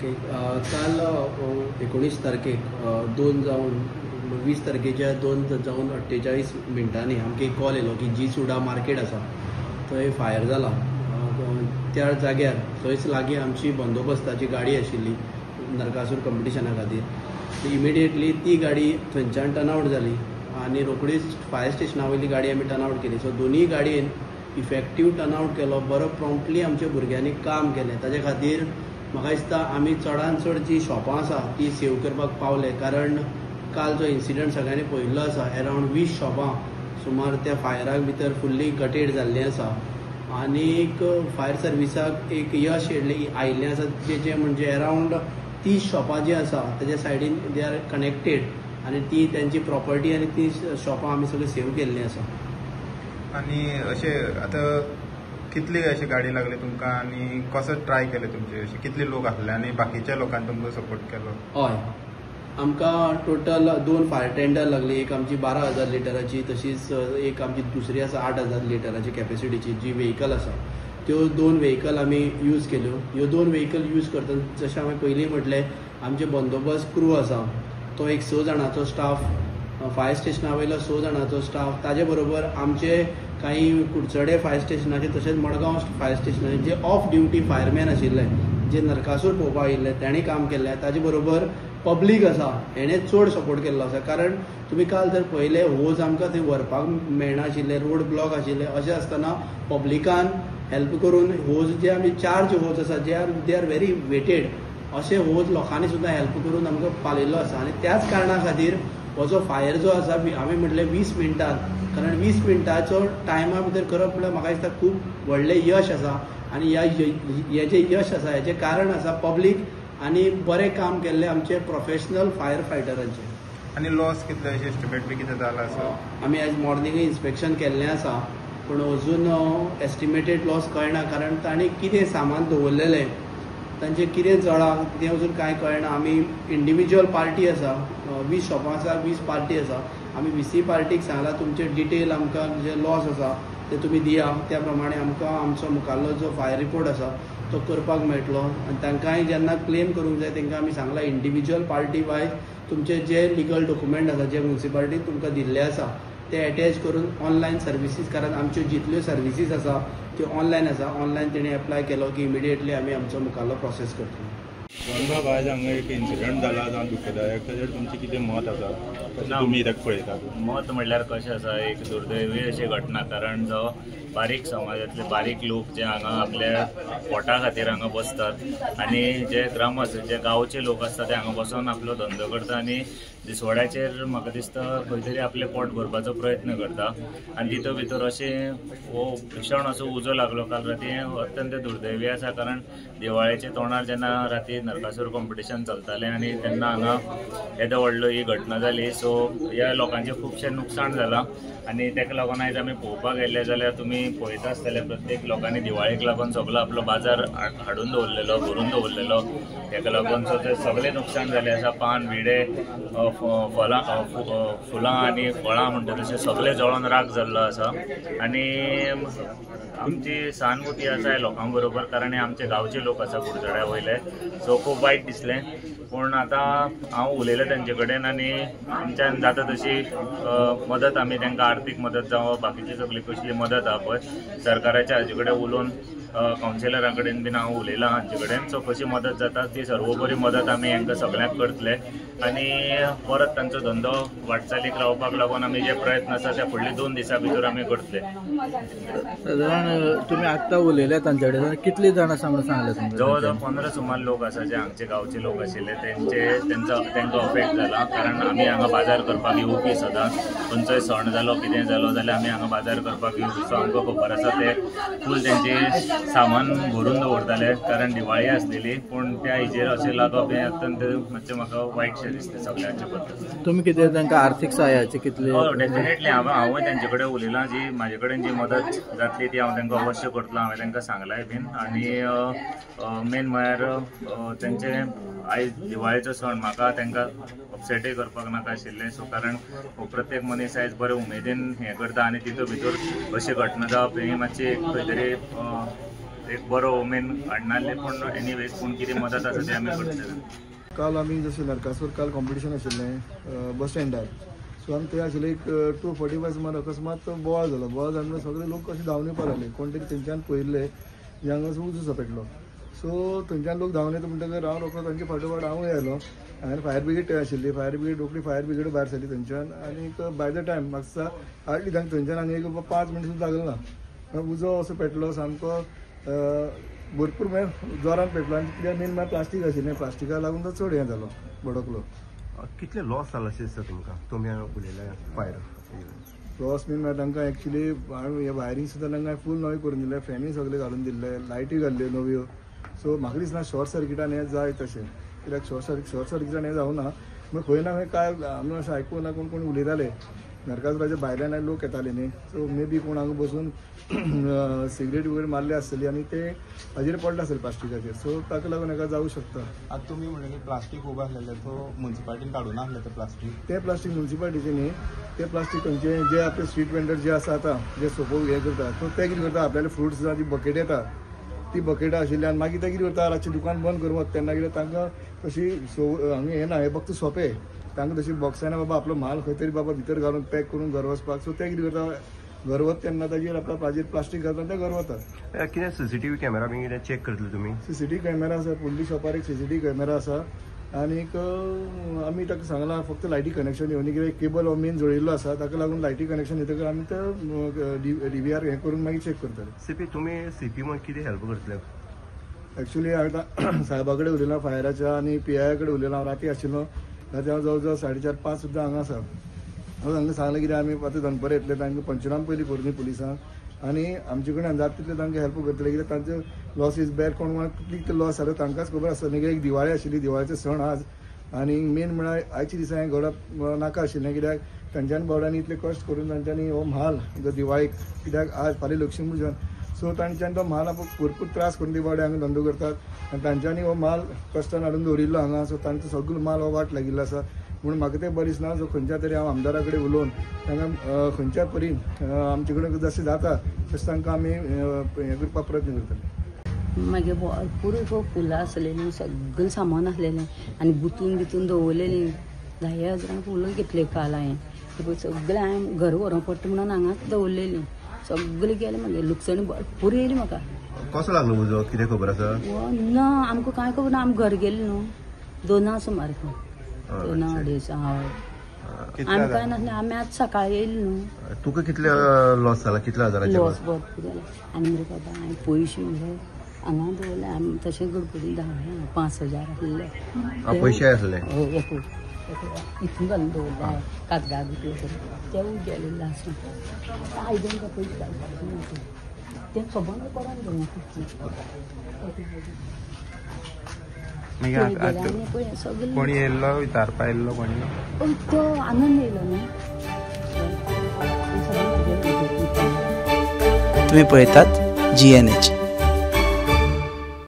Okay काल 19 तारखेक 2 जावन 20 तारखेच्या 2 जावन 48 मिनटांनी आमकां एक कॉल येयलो की जी सुडा मार्केट आसा थंय फायर जाला। त्या जाग्यार थंयच लागीं आमची बंदोबस्ताची गाडी आशिल्ली नरकासूर कॉम्पिटिशना खातीर। इमिडिएटली ती गाडी थंयच्यान टर्नआवट जाली आनी रोखडीच फायर स्टेशना वयली गाडी आमी टर्नआवट केली। सो दोनूय गाडयेन इफेक्टीव टर्नआवट केलो, बरो प्रॉम्प्टली आमच्या भुरग्यांनी काम केलें। ताजे खातीर म्हाका दिसता आमी चडांत चड जी शॉपां आसा ती सेव करपाक पावले, कारण काल जो इन्सिडंट सगळ्यांनी पळयल्लो आसा अरावंड 20 शॉपां सुमार त्या फायराक भितर फुल्ली गटेड जाल्लीं आसा। आनीक फायर सर्विसाक एक यश आयिल्लें आसा जें म्हणजे अरावंड 30 शॉपां जी आसा तेज्या सायडीन दे आर कनेक्टेड आनी ती तेंची प्रॉपर्टी आनी ती शॉपां आमी सगळीं सेव केल्लीं आसा। आनी अशें आतां कितली अशी गाडी लागली तुमकां आनी कसो ट्राय केले तुमचे, अशे कितले लोक आसले आनी बाकीच्या लोकांनी तुमकां सपोर्ट केलो? हय, आमकां टोटल 2 फायर टेंडर लागली, एक आमची 12,000 लिटराची, तशीच एक आमची दुसरी आसा 8,000 लिटराची कॅपेसिटीची जी व्हेकल आसा। त्यो 2 व्हेकल आमी यूज केल्यो। ह्यो 2 व्हेकल यूज करतना जशें हांवें पयलीं म्हटलें आमचे बंदोबस्त क्रू आसा तो एक 6 जाणांचो स्टाफ, फायर स्टेशना वयलो 6 जाणांचो स्टाफ, ताजे बरोबर आमचे काही कुडचडे फायर स्टेशनाचे तशेंच मडगांव फायर स्टेशनाचे जे ऑफ ड्युटी फायरमॅन आशिल्ले जे नरकासूर पळोवपाक आयिल्ले तेणें काम केल्लें। ताजे बरोबर पब्लीक आसा हेणें चड सपोर्ट केल्लो आसा, कारण तुमी काल जर पळयलें होज आमकां थंय व्हरपाक मेळनाशिल्ले, रोड ब्लॉक आशिल्ले, अशें आसतना पब्लिकान हेल्प करून होज जे आमी 4 जे होज आसा दे आर व्हेरी वेटेड, अशे होज लोकांनी सुद्दां हेल्प करून आमकां पालयल्लो आसा। आनी त्याच कारणां खातीर हो जो फायर जो आसा हांवें म्हटलें 20 मिनटांत, कारण 20 मिनटाचो टायमा भितर करप म्हळ्यार म्हाका दिसता खूब व्हडलें यश आसा। आनी हें जें यश आसा हेजें कारण आसा पब्लीक आनी बरें काम केल्लें आमचे प्रोफेशनल फायर फायटरांचें। आनी लॉस कितले अशें एस्टिमेट बी कितें जाला आसा? आमी आयज मॉर्निंग इन्स्पेक्शन केल्लें आसा, पूण अजून एस्टिमेटेड लॉस कळना, कारण तांणी कितें सामान दवरलेलें तांचें कितें जळा तें अजून कांय कळना। आमी इंडिविज्युअल पार्टी आसा, 20 शॉपां आसा, 20 पार्टी आसा, आमी 20 पार्टीक सांगलां तुमचे डिटेल आमकां जे लॉस आसा ते तुमी दिया, त्या प्रमाणे आमकां आमचो मुखाल्लो जो फायर रिपोर्ट आसा तो करपाक मेळटलो। आनी तांकांय जेन्ना क्लेम करूंक जाय तांकां आमी सांगलां इंडिविज्युअल पार्टी वायज तुमचे जे लिगल डॉक्युमेंट आसा जे म्युनिसिपालिटीन तुमकां दिल्ले आसा ते अटॅच करून ऑनलायन सर्विसीस, कारण आमच्यो जितल्यो सर्विसीस आसा त्यो ऑनलायन आसा, ऑनलायन तेणी एप्लाय केलो की इमिडिएटली आमी आमचो मुखाल्लो प्रोसेस करतलो। बाबा आयज हांगा एक इन्सिडंट जाला जावन दुखदायक, ताजेर तुमचें कितें मत आसा, कशें तुमी ताका पळयतात? मत म्हणल्यार कशें आसा, एक दुर्दैवी अशी घटना, कारण जो बारीक समाजातले बारीक लोक जे हांगा आपल्या पोटा खातीर हांगा बसतात आनी जे जे गांवचे लोक आसता ते हांगा बसून आपलो धंदो करता आनी दिसवड्याचेर म्हाका दिसता खंय तरी आपलें पोट भरपाचो प्रयत्न करता आनी तितून भितर अशें हो भीषण असो उजो लागलो काल राती। हें अत्यंत दुर्दैवी आसा, कारण दिवाळेच्या तोंडार जेन्ना राती नरकासूर कॉम्पिटिशन चलतालें आनी तेन्ना हांगा येदो व्हडलो ही घटना जाली। सो ह्या लोकांचें खुबशें नुकसाण जालां आनी ताका लागून आयज आमी पळोवपाक गेले जाल्यार तुमी पळयता आसतले प्रत्येक लोकांनी दिवाळेक लागून सगळो आपलो बाजार हाडून दवरलेलो, भरून दवरलेलो, ताका लागून ते सगळें नुकसाण जालें आसा। पान विडे फुलां आनी फळां म्हणटा तशें सगळें जळोन राख जाल्लो आसा। आनी आमची सहानुभूती आसा ह्या लोकां बरोबर, कारण हे आमचे गांवचे लोक आसा कुडचड्या वयले। सो खूब वायट दिसलें, पूण आतां हांव उलयलें तेंचे कडेन आनी आमच्यान जाता तशी मदत आमी तांकां आर्थीक मदत जावं बाकीची सगळी कसली मदत आहा पळय सरकाराच्या हाजे कडेन उलोवन कावन्सिलरा कडेन बीन हांव उलयलां हांचे कडेन। सो कशी मदत जाता ती सर्वोपरी मदत आमी हांकां सगळ्यांक करतले आनी परत तांचो धंदो वाटचालीक लावपाक लागून आमी जे प्रयत्न आसा ते फुडले 2 दिसां भितर आमी करतले। सादारण तुमी आत्तां उलयले तांचे कडेन कितली जाण आसा म्हणून सांगले तुमकां? जवळ जवळ 15 सुमार लोक आसा जे हांगचे गांवचे लोक आशिल्ले तांकां अफेक्ट जाला, कारण आमी हांगा बाजार करपाक येवपी सदांच खंयचोय सण जालो कितें जालो जाल्यार आमी हांगा बाजार करपाक येवपी। सो आमकां खबर आसा ते फूल तेंचे सामान भरून दवरताले, कारण दिवाळी आसलेली, पूण त्या हेजेर अशें लागप हें अत्यंत मातशें म्हाका वायटशें दिसता सगळ्यांच्या बद्दल। तुमी कितें तांकां आर्थीक सहाय्याची कितली? डेफिनेटली हांवूय तेंचे कडेन उलयलां, जी म्हाजे कडेन जी मदत जातली ती हांव तांकां अवश्य करतलो, हांवें तांकां सांगलाय बीन। आनी मेन म्हळ्यार तेंचे आयज दिवाळेचो सण म्हाका तांकां अपसेटूय करपाक नाका आशिल्लें। सो कारण प्रत्येक मनीस आयज बरे उमेदीन हें करता आनी तितून भितर अशी घटना जावप ही मातशी खंय तरी एक बरो उमेन हाडनासले पूण एनीवेज पूण कितें मदत आसा ती आमी करतले. काल आमी जशें नरकासूर काल कॉम्पिटिशन आशिल्लें बस स्टँडार. सो आमी थंय आशिल्ले एक 2:45 सुमार अकस्मात बोवाळ जालो. बोवाळ जाल्लो सगळे लोक कशे धांवन येवपा लागले. कोण तरी थंयच्यान पळयल्ले हांगा उजो पेटलो. सो थंयच्यान लोक धांवन येता म्हणटकीर हांव रोखडो तांचे फाटोफाट हांवूय आयलो. हांवें फायर ब्रिगेड आशिल्ली. फायर ब्रिगेड रोखडी फायर ब्रिगेड भायर सरली थंयच्यान. आनी बाय द टायम म्हाका हार्डली थंयच्यान आनी एक 5 मिनट सुद्दां लागलें ना. उजो असो पेटलो सामको भरपूर जोरान पेटलो. आनी कित्याक मेन म्हळ्यार प्लास्टीक आशिल्लें. प्लास्टिकाक लागून तो चड हें जालो भडकलो. कितले लॉस जाला अशें दिसता तुमकां तुमी उलयल्या फायर लॉस बीन म्हळ्यार तांकां एक्चुली हे वायरींग सुद्दां तांकां फूल नवे करून दिले. फॅनी सगळे घालून दिल्ले. लायटी घाल्ल्यो नव्यो. सो म्हाका दिसना शॉर्ट सर्किटान हें जाय तशें. कित्याक शॉर्ट सर्किटान हें जावना. मग खंय ना खंय काय आमी अशें आयकूं ना कोण उलयताले. नरकासुराच्या भायल्यान लोक येताले न्ही. सो मे बी कोण हांगा बसून सिगरेट वगैरे मारली आसतली आनी ते हाजेर पडले आसतले प्लास्टिकाचेर. सो ताका लागून हेका जावं शकता. आता तुम्ही म्हणले प्लास्टिक खूब आसलेले तो म्युन्सिपाल्टीन काडून आहले ते प्लास्टिक. ते प्लास्टिक म्युन्सिपाल्टीचे न्ही. ते प्लास्टिक खंयचे जे आपले स्ट्रीट वेंडर जे आसा आतां जे सोपो हे करता सो ते कितें करता आपल्याले फ्रुट्स जी बकेट येता ती बकेटां आशिल्ली आनी मागीर ते कितें करता रातचें दुकान बंद करून वता तेन्ना कितें तांकां तशी हांगा हें ना हे फक्त सोंपे. तांकां तशी बॉक्सां ना बाबा आपलो माल खंय तरी बाबा भितर घालून पॅक करून घर वचपाक. सो ते कितें करता घर वता तेन्ना ताजेर आपल्या प्लास्टीक घालता ते घर वता. कितें सीसीटीव्ही कॅमेरा बी कितें चॅक करतले तुमी? सीसीटीव्ही कॅमेरा आसा. पुल्ली शॉपार एक सीसीटीव्ही कॅमेरा आसा. आनीक आमी ताका सांगलां फक्त लायटी कनेक्शन येवनी कित्याक केबल हो मेन जोडिल्लो आसा ताका लागून लायटी कनेक्शन येतकीर आमी ते DVR हें करून मागीर चॅक करतले. सीपी तुमी सीपी मग कितें हेल्प करतले? एक्चुली हांवें आतां साहेबा कडेन उलयलां फायराच्या आनी PI कडेन उलयलां. हांव राती आशिल्लो राती हांव जवळ जवळ 4:30-5 सुद्दां हांगा आसा. हांव तांकां सांगलें कितें आमी आतां दनपार येतले तांकां पंचनाम पयलीं करून पुलिसांक आनी आमचे कडेन जाता तितले तांकां हेल्प करतले. कित्याक तांचे लॉसीस बॅर कोण कितले लॉस जालो तांकांच खबर आसता न्ही. एक दिवाळी आशिल्ली. दिवाळेचो सण आज आनी मेन म्हळ्यार आयच्या दिसा हें घडप नाका आशिल्लें. कित्याक तांच्यानी बावड्यांनी इतले कश्ट करून तांच्यांनी हो म्हाल दिवाळीक कित्याक आज फाल्यां लक्ष्मी पुजन. सो तांच्यानी तो म्हाल भरपूर त्रास करून दिवाळे हांगा धंदो करतात आनी तांच्यांनी हो म्हाल कश्टान हाडून दवरिल्लो हांगा. सो तांचो सगळो म्हाल हो वाट लागिल्लो आसा. म्हणून म्हाका तें बरें दिसना. सो खंयच्या तरी हांव आमदारा कडेन उलोवन तांकां खंयच्या परीन आमचे कडेन जशें जाता तशें तांकां आमी हें करपाक प्रयत्न करतले. मागीर भरपूर फुलां आसलेलीं सगळें सामान आसलेलें आनी गुंतून दवरलेलीं 10,000 फुलां घेतले काल हांवें. सगळें हांवें घर व्हरोंक पडटा म्हणून हांगाच दवरलेलीं. सगळें गेलें मागीर लुकसाणी भरपूर येयली म्हाका. कसो लागलो उजो कितें खबर आसा? ना आमकां कांय खबर ना. आमी घर गेले न्हू 2 सुमार 2-2:30 हय. आमी कांय नासलें. आमी आतां सकाळीं येयली न्हू. तुका कितले लॉस जाला? कितल्या हजाराचे लॉस भरपूर जाला. आनी मरे बाबा हांवें पयशे मरे हांगा दवरले. आमी तशें गडबडीन धांवले. 5,000 आसले पयशे आसले हितून घालून दवरले. कागदां भितर करून तेवूय गेले लास्ट. आयदन का पयशे घालपाक तें खबर करून घेवना कोणी येयल्लो विचारपा येयल्लो कोणी? तो आनंद येयलो न्ही. तुम्ही पळयतात GNH.